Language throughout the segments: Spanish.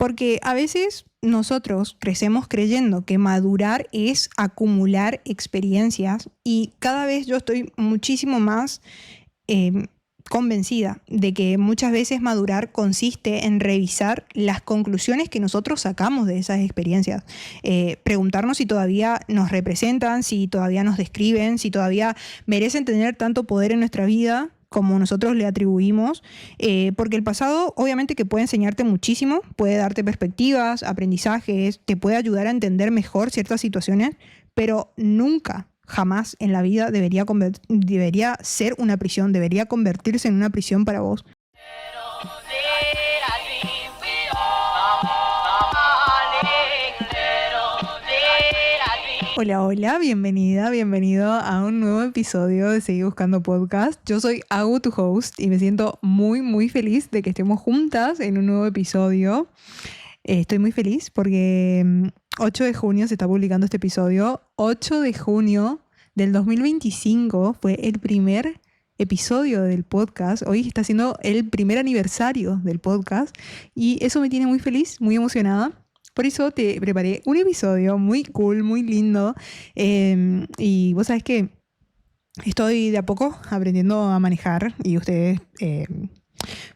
Porque a veces nosotros crecemos creyendo que madurar es acumular experiencias y cada vez yo estoy muchísimo más eh, convencida de que muchas veces madurar consiste en revisar las conclusiones que nosotros sacamos de esas experiencias. Preguntarnos si todavía nos representan, si todavía nos describen, si todavía merecen tener tanto poder en nuestra vida como nosotros le atribuimos, porque el pasado obviamente que puede enseñarte muchísimo, puede darte perspectivas, aprendizajes, te puede ayudar a entender mejor ciertas situaciones, pero nunca, jamás en la vida debería ser una prisión, debería convertirse en una prisión para vos. Hola, hola, bienvenida, bienvenido a un nuevo episodio de Seguir Buscando Podcast. Yo soy Agu, tu host, y me siento muy, muy feliz de que estemos juntas en un nuevo episodio. Estoy muy feliz porque 8 de junio se está publicando este episodio. 8 de junio del 2025 fue el primer episodio del podcast. Hoy está siendo el primer aniversario del podcast y eso me tiene muy feliz, muy emocionada. Por eso te preparé un episodio muy cool, muy lindo. Y vos sabés que estoy de a poco aprendiendo a manejar y ustedes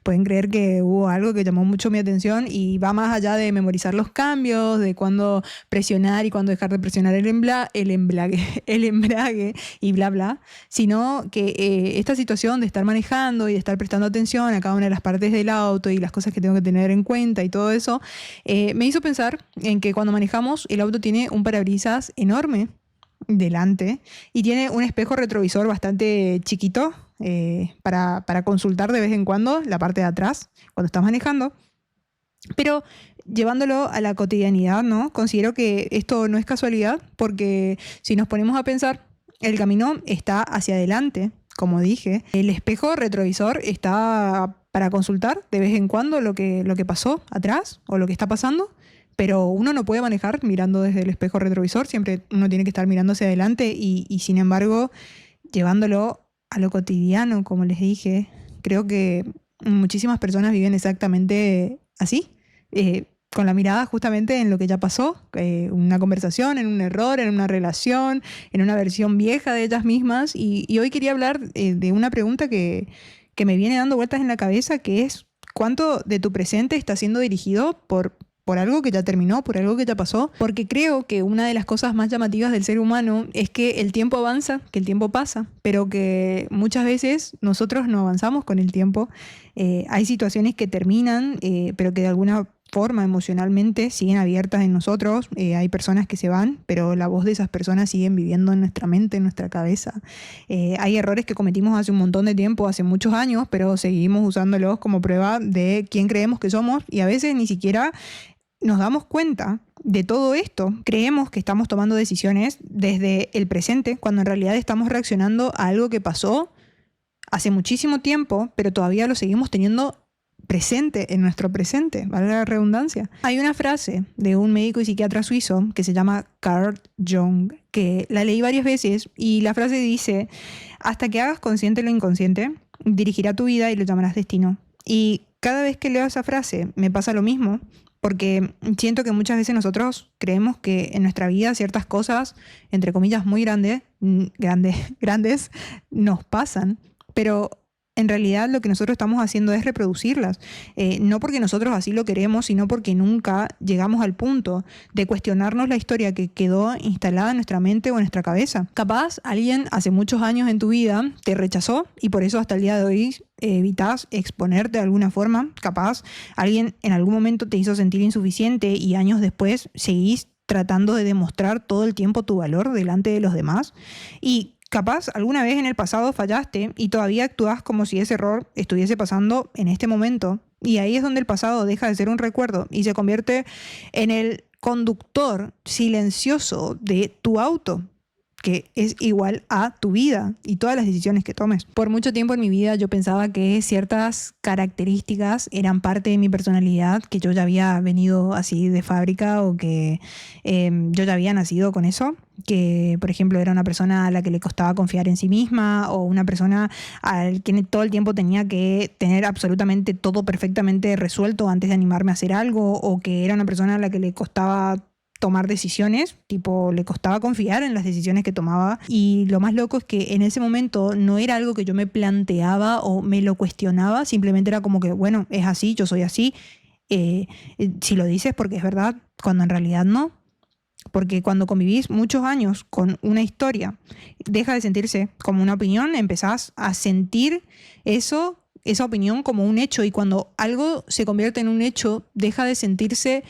pueden creer que hubo algo que llamó mucho mi atención y va más allá de memorizar los cambios, de cuándo presionar y cuándo dejar de presionar el embrague y bla, bla, sino que esta situación de estar manejando y de estar prestando atención a cada una de las partes del auto y las cosas que tengo que tener en cuenta y todo eso, me hizo pensar en que cuando manejamos el auto tiene un parabrisas enorme delante y tiene un espejo retrovisor bastante chiquito para consultar de vez en cuando la parte de atrás cuando estás manejando. Pero llevándolo a la cotidianidad, ¿no? Considero que esto no es casualidad porque si nos ponemos a pensar, el camino está hacia adelante, como dije. El espejo retrovisor está para consultar de vez en cuando lo que pasó atrás o lo que está pasando. Pero uno no puede manejar mirando desde el espejo retrovisor, siempre uno tiene que estar mirando hacia adelante y sin embargo, llevándolo a lo cotidiano, como les dije, creo que muchísimas personas viven exactamente así, con la mirada justamente en lo que ya pasó, una conversación, en un error, en una relación, en una versión vieja de ellas mismas. Y hoy quería hablar de una pregunta que me viene dando vueltas en la cabeza, que es ¿cuánto de tu presente está siendo dirigido por algo que ya terminó, por algo que ya pasó? Porque creo que una de las cosas más llamativas del ser humano es que el tiempo avanza, que el tiempo pasa, pero que muchas veces nosotros no avanzamos con el tiempo. Hay situaciones que terminan, pero que de alguna forma emocionalmente siguen abiertas en nosotros. Hay personas que se van, pero la voz de esas personas siguen viviendo en nuestra mente, en nuestra cabeza. Hay errores que cometimos hace un montón de tiempo, hace muchos años, pero seguimos usándolos como prueba de quién creemos que somos y a veces ni siquiera nos damos cuenta de todo esto. Creemos que estamos tomando decisiones desde el presente, cuando en realidad estamos reaccionando a algo que pasó hace muchísimo tiempo, pero todavía lo seguimos teniendo presente en nuestro presente, valga la redundancia. Hay una frase de un médico y psiquiatra suizo que se llama Carl Jung, que la leí varias veces y la frase dice: hasta que hagas consciente lo inconsciente, dirigirá tu vida y lo llamarás destino. Y cada vez que leo esa frase me pasa lo mismo, porque siento que muchas veces nosotros creemos que en nuestra vida ciertas cosas, entre comillas, muy grandes, nos pasan, pero en realidad lo que nosotros estamos haciendo es reproducirlas. No porque nosotros así lo queremos, sino porque nunca llegamos al punto de cuestionarnos la historia que quedó instalada en nuestra mente o en nuestra cabeza. Capaz alguien hace muchos años en tu vida te rechazó y por eso hasta el día de hoy evitas exponerte de alguna forma. Capaz alguien en algún momento te hizo sentir insuficiente y años después seguís tratando de demostrar todo el tiempo tu valor delante de los demás. Y capaz alguna vez en el pasado fallaste y todavía actúas como si ese error estuviese pasando en este momento. Y ahí es donde el pasado deja de ser un recuerdo y se convierte en el conductor silencioso de tu auto, que es igual a tu vida y todas las decisiones que tomes. Por mucho tiempo en mi vida yo pensaba que ciertas características eran parte de mi personalidad, que yo ya había venido así de fábrica o que yo ya había nacido con eso, que por ejemplo era una persona a la que le costaba confiar en sí misma o una persona al que todo el tiempo tenía que tener absolutamente todo perfectamente resuelto antes de animarme a hacer algo, o que era una persona a la que le costaba tomar decisiones, tipo le costaba confiar en las decisiones que tomaba. Y lo más loco es que en ese momento no era algo que yo me planteaba o me lo cuestionaba, simplemente era como que bueno, es así, yo soy así, si lo dices porque es verdad, cuando en realidad no. Porque cuando convivís muchos años con una historia, deja de sentirse como una opinión, empezás a sentir eso, esa opinión como un hecho, y cuando algo se convierte en un hecho, deja de sentirse,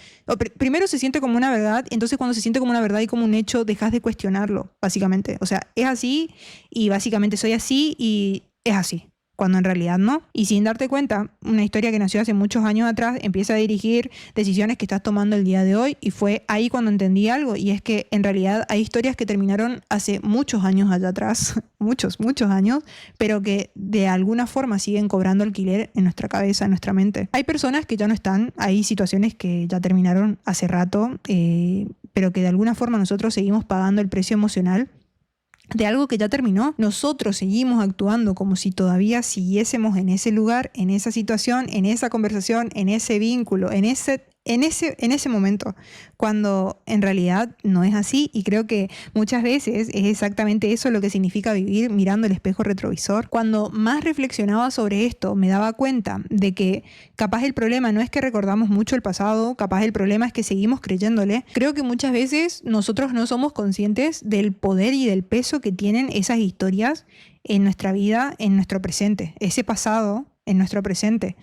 primero se siente como una verdad, entonces cuando se siente como una verdad y como un hecho, dejas de cuestionarlo, básicamente. O sea, es así y básicamente soy así y es así, cuando en realidad no. Y sin darte cuenta, una historia que nació hace muchos años atrás empieza a dirigir decisiones que estás tomando el día de hoy, y fue ahí cuando entendí algo, y es que en realidad hay historias que terminaron hace muchos años allá atrás, muchos años, pero que de alguna forma siguen cobrando alquiler en nuestra cabeza, en nuestra mente. Hay personas que ya no están, hay situaciones que ya terminaron hace rato, pero que de alguna forma nosotros seguimos pagando el precio emocional de algo que ya terminó. Nosotros seguimos actuando como si todavía siguiésemos en ese lugar, en esa situación, en esa conversación, en ese vínculo, en ese momento, cuando en realidad no es así. Y creo que muchas veces es exactamente eso lo que significa vivir mirando el espejo retrovisor. Cuando más reflexionaba sobre esto, me daba cuenta de que capaz el problema no es que recordamos mucho el pasado, capaz el problema es que seguimos creyéndole. Creo que muchas veces nosotros no somos conscientes del poder y del peso que tienen esas historias en nuestra vida, en nuestro presente, ese pasado en nuestro presente.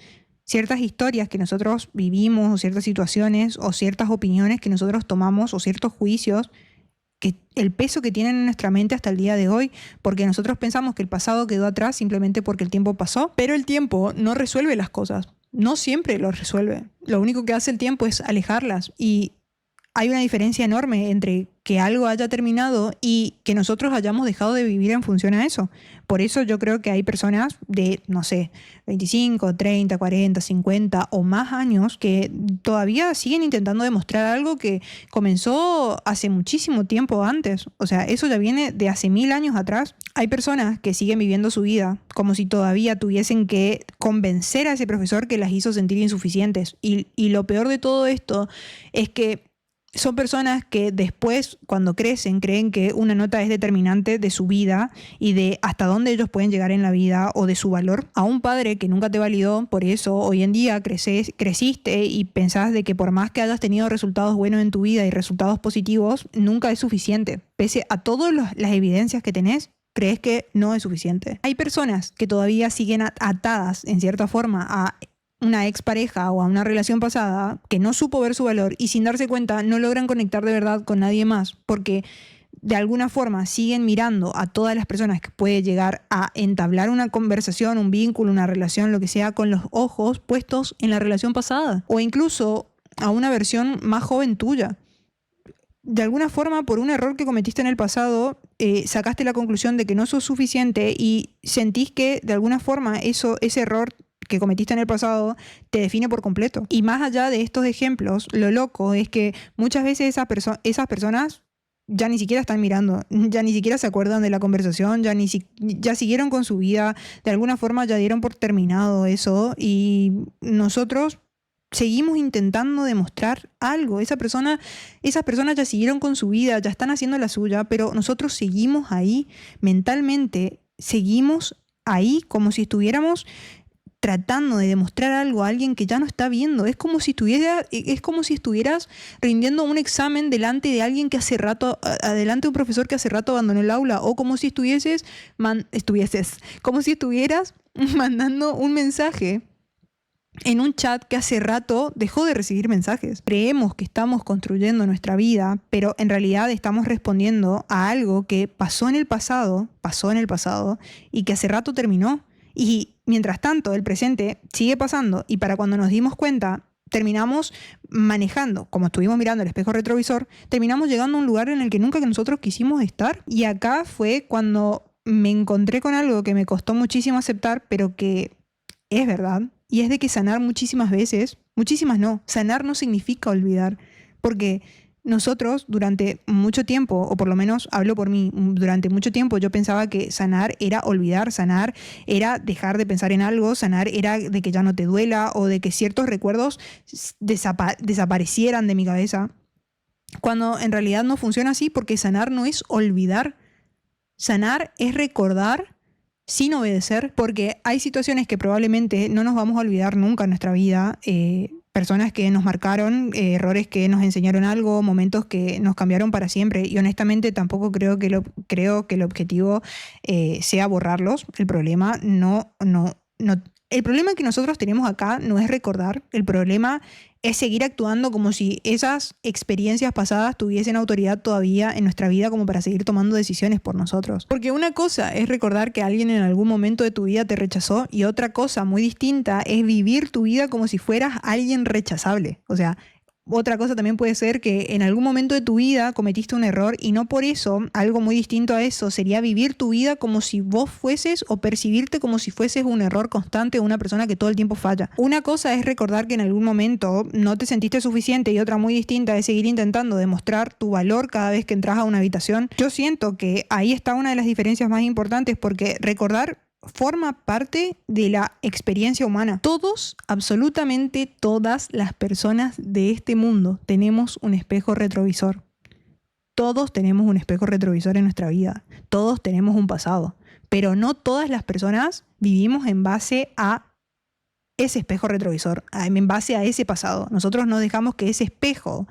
Ciertas historias que nosotros vivimos, o ciertas situaciones, o ciertas opiniones que nosotros tomamos, o ciertos juicios, que el peso que tienen en nuestra mente hasta el día de hoy, porque nosotros pensamos que el pasado quedó atrás simplemente porque el tiempo pasó, pero el tiempo no resuelve las cosas, no siempre lo resuelve. Lo único que hace el tiempo es alejarlas, y hay una diferencia enorme entre que algo haya terminado y que nosotros hayamos dejado de vivir en función a eso. Por eso yo creo que hay personas de, no sé, 25, 30, 40, 50 o más años que todavía siguen intentando demostrar algo que comenzó hace muchísimo tiempo antes. O sea, eso ya viene de hace 1000 años atrás. Hay personas que siguen viviendo su vida como si todavía tuviesen que convencer a ese profesor que las hizo sentir insuficientes. Y lo peor de todo esto es que son personas que después, cuando crecen, creen que una nota es determinante de su vida y de hasta dónde ellos pueden llegar en la vida o de su valor. A un padre que nunca te validó, por eso hoy en día creciste y pensás de que por más que hayas tenido resultados buenos en tu vida y resultados positivos, nunca es suficiente. Pese a todas las evidencias que tenés, crees que no es suficiente. Hay personas que todavía siguen atadas, en cierta forma, a una expareja o a una relación pasada que no supo ver su valor, y sin darse cuenta no logran conectar de verdad con nadie más, porque de alguna forma siguen mirando a todas las personas que puede llegar a entablar una conversación, un vínculo, una relación, lo que sea, con los ojos puestos en la relación pasada, o incluso a una versión más joven tuya. De alguna forma, por un error que cometiste en el pasado, sacaste la conclusión de que no sos suficiente, y sentís que de alguna forma ese error que cometiste en el pasado te define por completo. Y más allá de estos ejemplos, lo loco es que muchas veces esas personas ya ni siquiera están mirando, ya ni siquiera se acuerdan de la conversación, ya siguieron con su vida, de alguna forma ya dieron por terminado eso, y nosotros seguimos intentando demostrar algo. Esas personas ya siguieron con su vida, ya están haciendo la suya, pero nosotros seguimos ahí mentalmente, seguimos ahí como si estuviéramos tratando de demostrar algo a alguien que ya no está viendo. Es como si estuvieras rindiendo un examen delante de alguien que hace rato, adelante de un profesor que hace rato abandonó el aula, o como si estuvieras mandando un mensaje en un chat que hace rato dejó de recibir mensajes. Creemos que estamos construyendo nuestra vida, pero en realidad estamos respondiendo a algo que pasó en el pasado, y que hace rato terminó. Y mientras tanto, el presente sigue pasando, y para cuando nos dimos cuenta, terminamos manejando, como estuvimos mirando el espejo retrovisor, terminamos llegando a un lugar en el que nunca que nosotros quisimos estar. Y acá fue cuando me encontré con algo que me costó muchísimo aceptar, pero que es verdad. Y es de que sanar muchísimas veces, muchísimas no, sanar no significa olvidar. Porque nosotros durante mucho tiempo, o por lo menos hablo por mí, durante mucho tiempo yo pensaba que sanar era olvidar, sanar era dejar de pensar en algo, sanar era de que ya no te duela o de que ciertos recuerdos desaparecieran de mi cabeza. Cuando en realidad no funciona así, porque sanar no es olvidar, sanar es recordar sin obedecer, porque hay situaciones que probablemente no nos vamos a olvidar nunca en nuestra vida, personas que nos marcaron, errores que nos enseñaron algo, momentos que nos cambiaron para siempre, y honestamente tampoco creo que el objetivo sea borrarlos. El problema el problema que nosotros tenemos acá no es recordar, el problema es seguir actuando como si esas experiencias pasadas tuviesen autoridad todavía en nuestra vida como para seguir tomando decisiones por nosotros. Porque una cosa es recordar que alguien en algún momento de tu vida te rechazó y otra cosa muy distinta es vivir tu vida como si fueras alguien rechazable. O sea, otra cosa también puede ser que en algún momento de tu vida cometiste un error y no por eso, algo muy distinto a eso sería vivir tu vida como si vos fueses o percibirte como si fueses un error constante o una persona que todo el tiempo falla. Una cosa es recordar que en algún momento no te sentiste suficiente y otra muy distinta es seguir intentando demostrar tu valor cada vez que entras a una habitación. Yo siento que ahí está una de las diferencias más importantes, porque recordar forma parte de la experiencia humana. Todos, absolutamente todas las personas de este mundo tenemos un espejo retrovisor. Todos tenemos un espejo retrovisor en nuestra vida. Todos tenemos un pasado. Pero no todas las personas vivimos en base a ese espejo retrovisor, en base a ese pasado. Nosotros no dejamos que ese espejo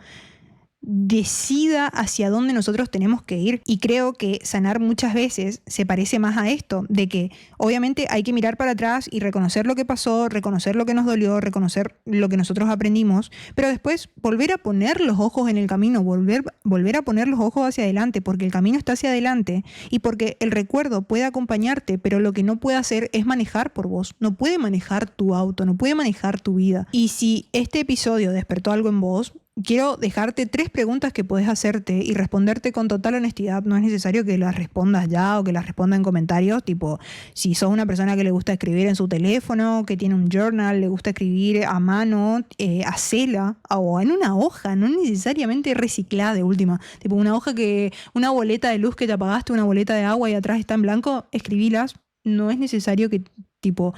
decida hacia dónde nosotros tenemos que ir, y creo que sanar muchas veces se parece más a esto, de que obviamente hay que mirar para atrás y reconocer lo que pasó, reconocer lo que nos dolió, reconocer lo que nosotros aprendimos, pero después volver a poner los ojos en el camino, volver a poner los ojos hacia adelante, porque el camino está hacia adelante y porque el recuerdo puede acompañarte, pero lo que no puede hacer es manejar por vos, no puede manejar tu auto, no puede manejar tu vida. Y si este episodio despertó algo en vos, quiero dejarte 3 preguntas que puedes hacerte y responderte con total honestidad. No es necesario que las respondas ya o que las respondas en comentarios, tipo, si sos una persona que le gusta escribir en su teléfono, que tiene un journal, le gusta escribir a mano, hacela, o en una hoja, no necesariamente reciclada de última, tipo una boleta de luz que te apagaste, una boleta de agua y atrás está en blanco, escribilas. No es necesario que, tipo,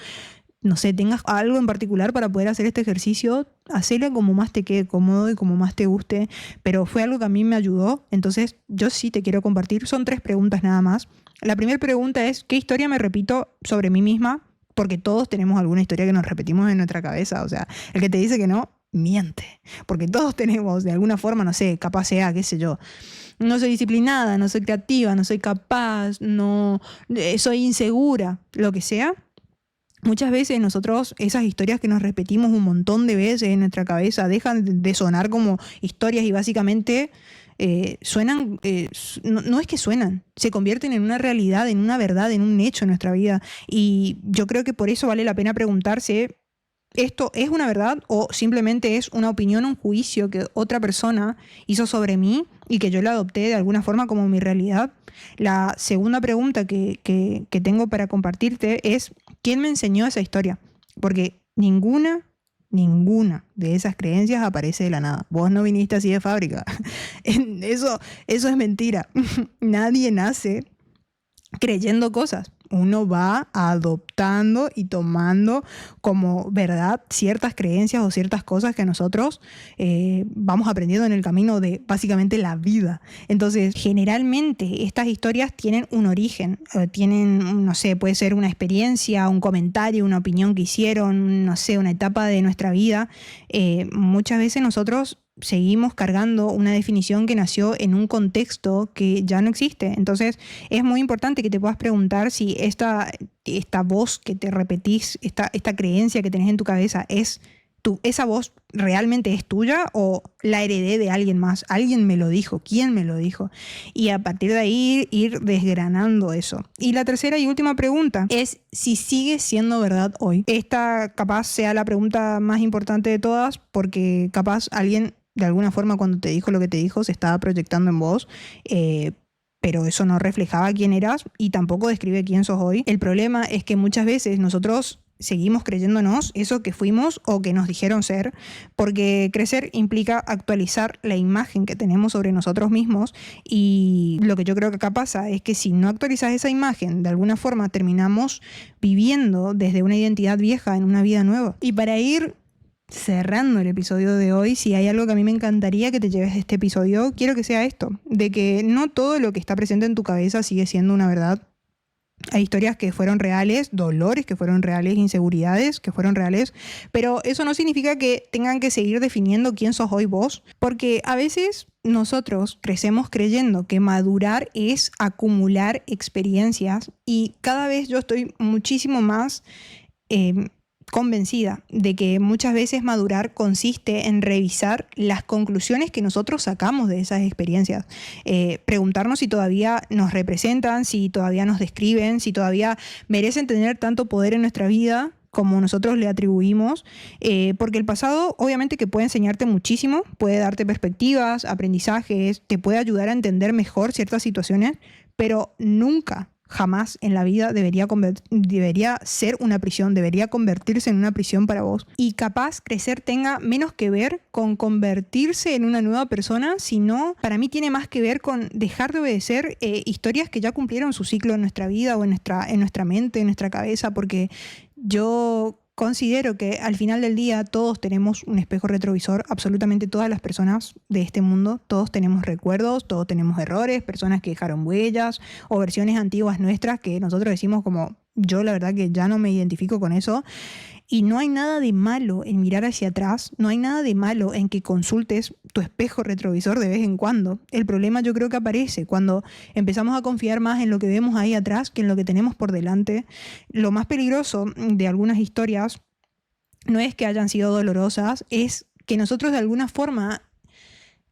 no sé, tengas algo en particular para poder hacer este ejercicio, hacelo como más te quede cómodo y como más te guste, pero fue algo que a mí me ayudó, entonces yo sí te quiero compartir. Son 3 preguntas nada más. La primera pregunta es, ¿qué historia me repito sobre mí misma? Porque todos tenemos alguna historia que nos repetimos en nuestra cabeza, o sea, el que te dice que no, miente, porque todos tenemos de alguna forma, no sé, capaz sea, qué sé yo, no soy disciplinada, no soy creativa, no soy capaz, no soy insegura, lo que sea. Muchas veces nosotros, esas historias que nos repetimos un montón de veces en nuestra cabeza, dejan de sonar como historias y básicamente suenan, no es que suenan, se convierten en una realidad, en una verdad, en un hecho en nuestra vida. Y yo creo que por eso vale la pena preguntarse, ¿esto es una verdad o simplemente es una opinión, un juicio que otra persona hizo sobre mí y que yo la adopté de alguna forma como mi realidad? La segunda pregunta que tengo para compartirte es, ¿quién me enseñó esa historia? Porque ninguna de esas creencias aparece de la nada. Vos no viniste así de fábrica. Eso es mentira. Nadie nace creyendo cosas. Uno va adoptando y tomando como verdad ciertas creencias o ciertas cosas que nosotros vamos aprendiendo en el camino de básicamente la vida. Entonces, generalmente estas historias tienen un origen, tienen, no sé, puede ser una experiencia, un comentario, una opinión que hicieron, no sé, una etapa de nuestra vida. Muchas veces nosotros seguimos cargando una definición que nació en un contexto que ya no existe. Entonces es muy importante que te puedas preguntar si esta voz que te repetís, esta creencia que tenés en tu cabeza es ¿esa voz realmente es tuya o la heredé de alguien más? ¿Alguien me lo dijo? ¿Quién me lo dijo? Y a partir de ahí ir desgranando eso. Y la tercera y última pregunta es si sigue siendo verdad hoy. Esta capaz sea la pregunta más importante de todas, porque capaz alguien de alguna forma cuando te dijo lo que te dijo se estaba proyectando en vos, pero eso no reflejaba quién eras y tampoco describe quién sos hoy. El problema es que muchas veces nosotros seguimos creyéndonos eso que fuimos o que nos dijeron ser, porque crecer implica actualizar la imagen que tenemos sobre nosotros mismos, y lo que yo creo que acá pasa es que si no actualizas esa imagen, de alguna forma terminamos viviendo desde una identidad vieja en una vida nueva. Y para ir cerrando el episodio de hoy, si hay algo que a mí me encantaría que te lleves de este episodio, quiero que sea esto, de que no todo lo que está presente en tu cabeza sigue siendo una verdad. Hay historias que fueron reales, dolores que fueron reales, inseguridades que fueron reales, pero eso no significa que tengan que seguir definiendo quién sos hoy vos, porque a veces nosotros crecemos creyendo que madurar es acumular experiencias, y cada vez yo estoy muchísimo más convencida de que muchas veces madurar consiste en revisar las conclusiones que nosotros sacamos de esas experiencias, preguntarnos si todavía nos representan, si todavía nos describen, si todavía merecen tener tanto poder en nuestra vida como nosotros le atribuimos, porque el pasado obviamente que puede enseñarte muchísimo, puede darte perspectivas, aprendizajes, te puede ayudar a entender mejor ciertas situaciones, pero nunca, jamás en la vida debería ser una prisión, debería convertirse en una prisión para vos. Y capaz crecer tenga menos que ver con convertirse en una nueva persona, sino para mí tiene más que ver con dejar de obedecer historias que ya cumplieron su ciclo en nuestra vida o en nuestra mente, en nuestra cabeza, porque yo considero que al final del día todos tenemos un espejo retrovisor, absolutamente todas las personas de este mundo, todos tenemos recuerdos, todos tenemos errores, personas que dejaron huellas o versiones antiguas nuestras que nosotros decimos como, yo la verdad que ya no me identifico con eso. Y no hay nada de malo en mirar hacia atrás, no hay nada de malo en que consultes tu espejo retrovisor de vez en cuando. El problema yo creo que aparece cuando empezamos a confiar más en lo que vemos ahí atrás que en lo que tenemos por delante. Lo más peligroso de algunas historias no es que hayan sido dolorosas, es que nosotros de alguna forma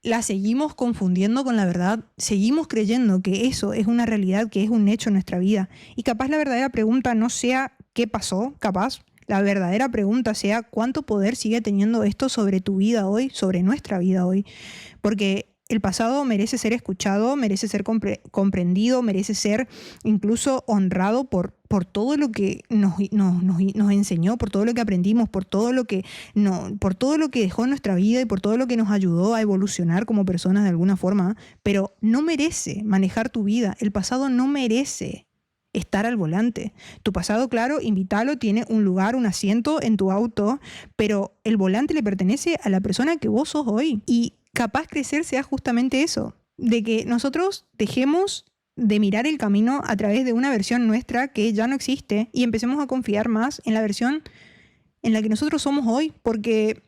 la seguimos confundiendo con la verdad, seguimos creyendo que eso es una realidad, que es un hecho en nuestra vida. Y capaz la verdadera pregunta no sea qué pasó, capaz la verdadera pregunta sea cuánto poder sigue teniendo esto sobre tu vida hoy, sobre nuestra vida hoy. Porque el pasado merece ser escuchado, merece ser comprendido, merece ser incluso honrado por todo lo que nos enseñó, por todo lo que aprendimos, por todo lo que dejó en nuestra vida y por todo lo que nos ayudó a evolucionar como personas de alguna forma. Pero no merece manejar tu vida. El pasado no merece estar al volante. Tu pasado, claro, invítalo, tiene un lugar, un asiento en tu auto, pero el volante le pertenece a la persona que vos sos hoy. Y capaz crecer sea justamente eso, de que nosotros dejemos de mirar el camino a través de una versión nuestra que ya no existe y empecemos a confiar más en la versión en la que nosotros somos hoy, porque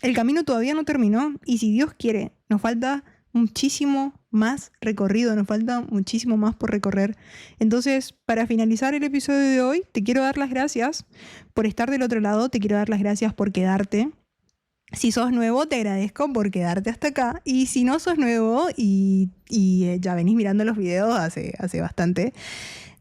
el camino todavía no terminó y si Dios quiere, nos falta muchísimo más recorrido, nos falta muchísimo más por recorrer. Entonces, para finalizar el episodio de hoy, te quiero dar las gracias por estar del otro lado, te quiero dar las gracias por quedarte. Si sos nuevo, te agradezco por quedarte hasta acá. Y si no sos nuevo y ya venís mirando los videos hace bastante,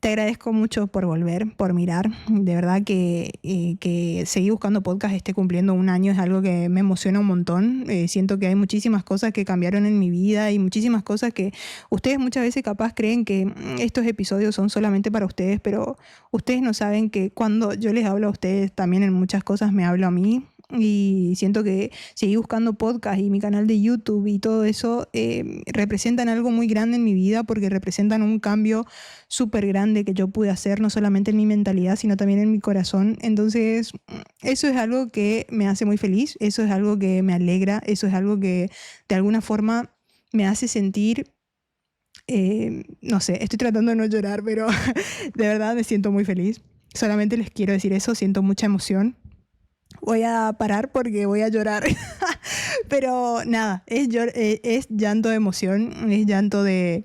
te agradezco mucho por volver, por mirar. De verdad que seguir buscando podcast esté cumpliendo un año es algo que me emociona un montón. Siento que hay muchísimas cosas que cambiaron en mi vida y muchísimas cosas que ustedes muchas veces capaz creen que estos episodios son solamente para ustedes, pero ustedes no saben que cuando yo les hablo a ustedes también en muchas cosas me hablo a mí. Y siento que seguir buscando podcast y mi canal de YouTube y todo eso representan algo muy grande en mi vida, porque representan un cambio súper grande que yo pude hacer, no solamente en mi mentalidad, sino también en mi corazón. Entonces, eso es algo que me hace muy feliz, eso es algo que me alegra, eso es algo que de alguna forma me hace sentir... no sé, estoy tratando de no llorar, pero de verdad me siento muy feliz. Solamente les quiero decir eso, siento mucha emoción. Voy a parar porque voy a llorar. Pero nada, es llanto de emoción, es llanto de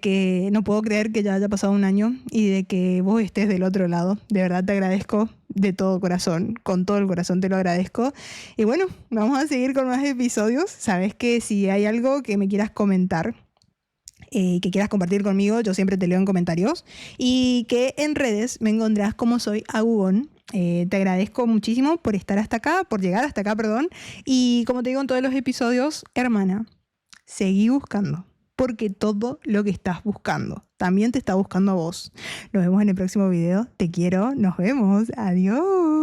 que no puedo creer que ya haya pasado un año y de que vos estés del otro lado. De verdad te agradezco de todo corazón, con todo el corazón te lo agradezco. Y bueno, vamos a seguir con más episodios. Sabes que si hay algo que me quieras comentar, que quieras compartir conmigo, yo siempre te leo en comentarios. Y que en redes me encontrás como soy Agugón. Te agradezco muchísimo por estar hasta acá, por llegar hasta acá, perdón. Y como te digo en todos los episodios, hermana, seguí buscando, porque todo lo que estás buscando también te está buscando a vos. Nos vemos en el próximo video. Te quiero. Nos vemos. Adiós.